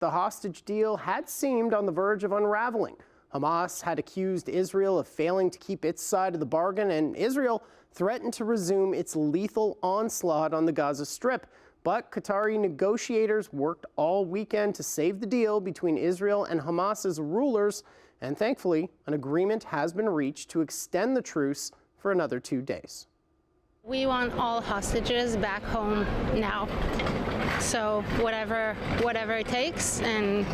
The hostage deal had seemed on the verge of unraveling. Hamas had accused Israel of failing to keep its side of the bargain, and Israel threatened to resume its lethal onslaught on the Gaza Strip. But Qatari negotiators worked all weekend to save the deal between Israel and Hamas's rulers, and thankfully, an agreement has been reached to extend the truce for another 2 days. We want all hostages back home now. So whatever it takes, and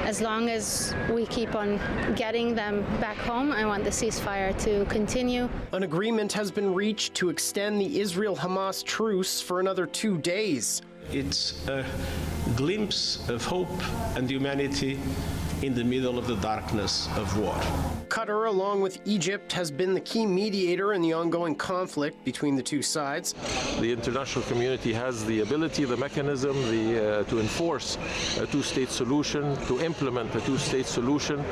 as long as we keep on getting them back home, I want the ceasefire to continue. An agreement has been reached to extend the Israel-Hamas truce for another 2 days. It's a glimpse of hope and humanity in the middle of the darkness of war. Qatar, along with Egypt, has been the key mediator in the ongoing conflict between the two sides. The international community has the ability, the mechanism, to enforce a two-state solution, to implement a two-state solution.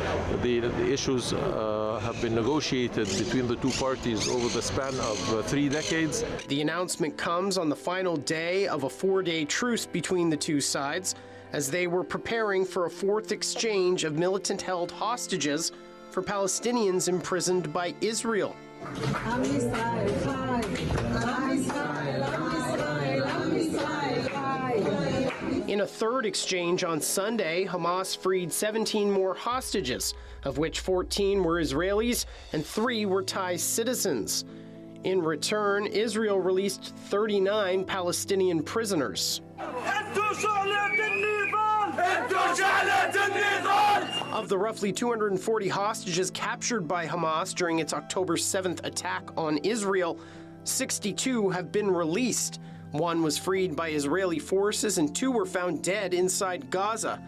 The issues have been negotiated between the two parties over the span of 3 decades. The announcement comes on the final day of a 4-day truce between the two sides, as they were preparing for a fourth exchange of militant-held hostages for Palestinians imprisoned by Israel. In a third exchange on Sunday, Hamas freed 17 more hostages, of which 14 were Israelis and 3 were Thai citizens. In return, Israel released 39 Palestinian prisoners. Of the roughly 240 hostages captured by Hamas during its October 7th attack on Israel, 62 have been released. 1 was freed by Israeli forces and 2 were found dead inside Gaza.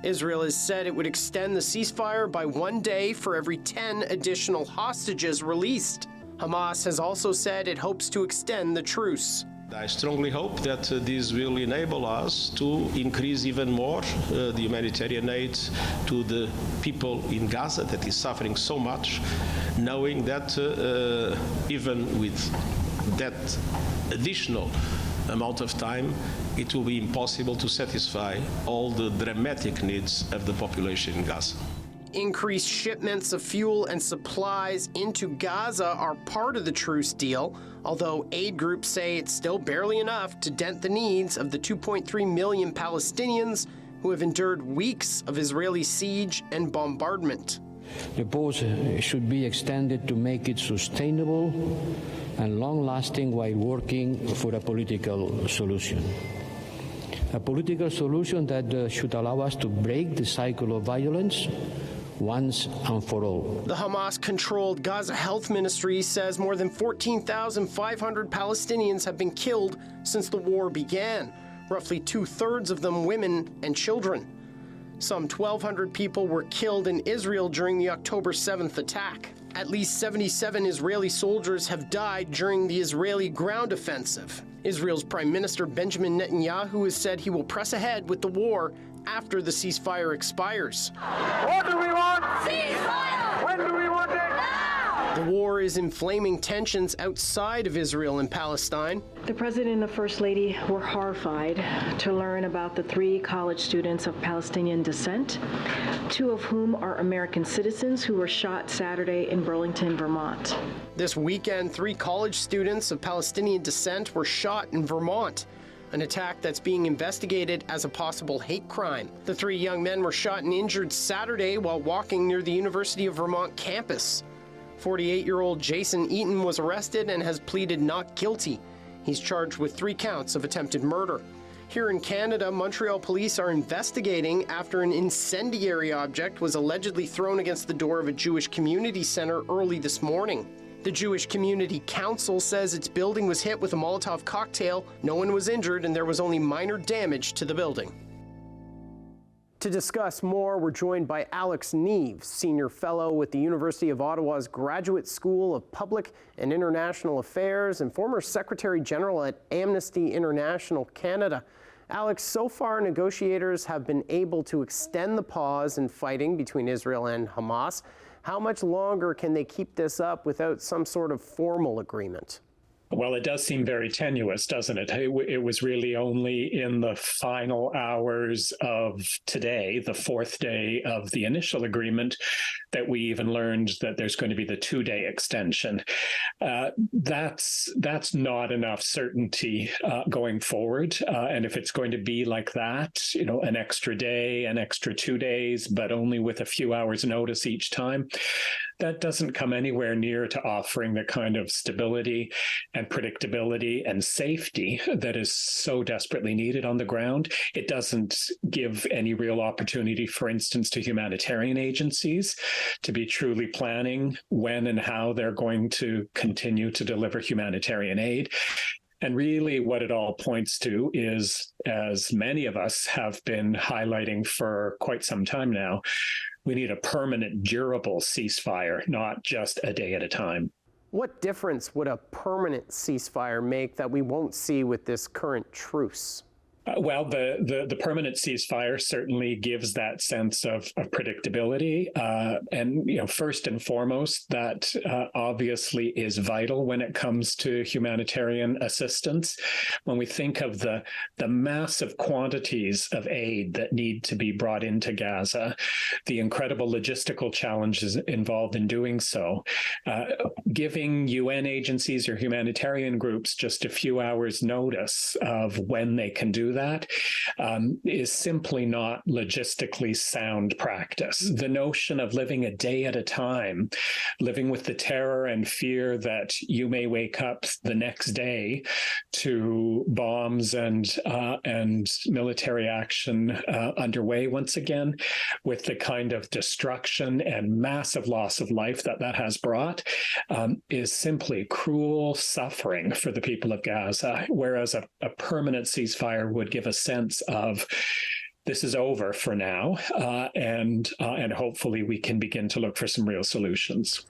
Israel has said it would extend the ceasefire by 1 day for every 10 additional hostages released. Hamas has also said it hopes to extend the truce. I strongly hope that this will enable us to increase even more the humanitarian aid to the people in Gaza that is suffering so much, knowing that even with that additional amount of time, it will be impossible to satisfy all the dramatic needs of the population in Gaza. Increased shipments of fuel and supplies into Gaza are part of the truce deal, although aid groups say it's still barely enough to dent the needs of the 2.3 million Palestinians who have endured weeks of Israeli siege and bombardment. The pause should be extended to make it sustainable and long-lasting while working for a political solution. A political solution that should allow us to break the cycle of violence once and for all. The Hamas-controlled Gaza Health Ministry says more than 14,500 Palestinians have been killed since the war began, roughly 2/3 of them women and children. Some 1,200 people were killed in Israel during the October 7th attack. At least 77 Israeli soldiers have died during the Israeli ground offensive. Israel's Prime Minister Benjamin Netanyahu has said he will press ahead with the war after the ceasefire expires. What do we want? Ceasefire! When do we want it? Now! The war is inflaming tensions outside of Israel and Palestine. The President and the First Lady were horrified to learn about the 3 college students of Palestinian descent, 2 of whom are American citizens who were shot Saturday in Burlington, Vermont. This weekend, 3 college students of Palestinian descent were shot in Vermont, an attack that's being investigated as a possible hate crime. The 3 young men were shot and injured Saturday while walking near the University of Vermont campus. 48-year-old Jason Eaton was arrested and has pleaded not guilty. He's charged with 3 counts of attempted murder. Here in Canada, Montreal police are investigating after an incendiary object was allegedly thrown against the door of a Jewish community center early this morning. The Jewish Community Council says its building was hit with a Molotov cocktail. No one was injured and there was only minor damage to the building. To discuss more, we're joined by Alex Neve, Senior Fellow with the University of Ottawa's Graduate School of Public and International Affairs and former Secretary General at Amnesty International Canada. Alex, so far negotiators have been able to extend the pause in fighting between Israel and Hamas. How much longer can they keep this up without some sort of formal agreement? Well, it does seem very tenuous, doesn't it? It was really only in the final hours of today, the fourth day of the initial agreement, that we even learned that there's going to be the 2-day extension. That's not enough certainty going forward. And if it's going to be like that, an extra day, an extra 2 days, but only with a few hours notice each time, that doesn't come anywhere near to offering the kind of stability and predictability and safety that is so desperately needed on the ground. It doesn't give any real opportunity, for instance, to humanitarian agencies to be truly planning when and how they're going to continue to deliver humanitarian aid. And really what it all points to is, as many of us have been highlighting for quite some time now, we need a permanent, durable ceasefire, not just a day at a time. What difference would a permanent ceasefire make that we won't see with this current truce? Well, the permanent ceasefire certainly gives that sense of predictability. And, first and foremost, that obviously is vital when it comes to humanitarian assistance. When we think of the massive quantities of aid that need to be brought into Gaza, the incredible logistical challenges involved in doing so, giving UN agencies or humanitarian groups just a few hours notice of when they can do that is simply not logistically sound practice. The notion of living a day at a time, living with the terror and fear that you may wake up the next day to bombs and military action underway once again, with the kind of destruction and massive loss of life that has brought, is simply cruel suffering for the people of Gaza, whereas a permanent ceasefire would give a sense of this is over for now, and hopefully we can begin to look for some real solutions.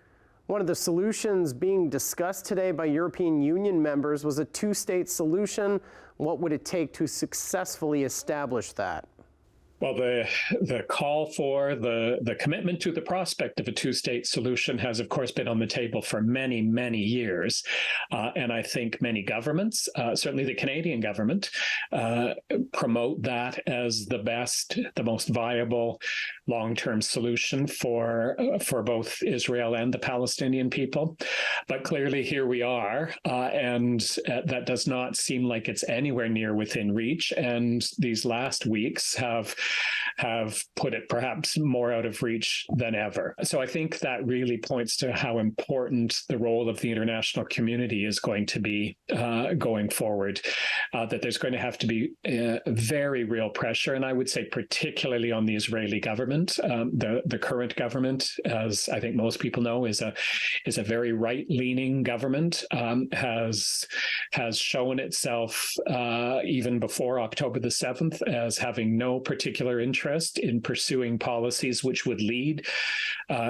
One of the solutions being discussed today by European Union members was a two-state solution. What would it take to successfully establish that? Well, the call for the commitment to the prospect of a two-state solution has, of course, been on the table for many, many years. And I think many governments, certainly the Canadian government, promote that as the best, the most viable long-term solution for both Israel and the Palestinian people. But clearly here we are, and that does not seem like it's anywhere near within reach. And these last weeks have put it perhaps more out of reach than ever. So I think that really points to how important the role of the international community is going to be going forward, that there's going to have to be very real pressure, and I would say particularly on the Israeli government. The current government, as I think most people know, is a very right-leaning government, has shown itself even before October the 7th as having no particular interest in pursuing policies which would lead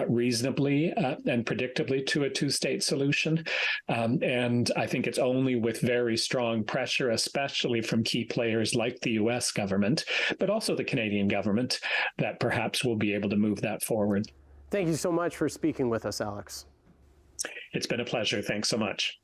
reasonably and predictably to a two-state solution. And I think it's only with very strong pressure, especially from key players like the U.S. government, but also the Canadian government, that perhaps we'll be able to move that forward. Thank you so much for speaking with us, Alex. It's been a pleasure. Thanks so much.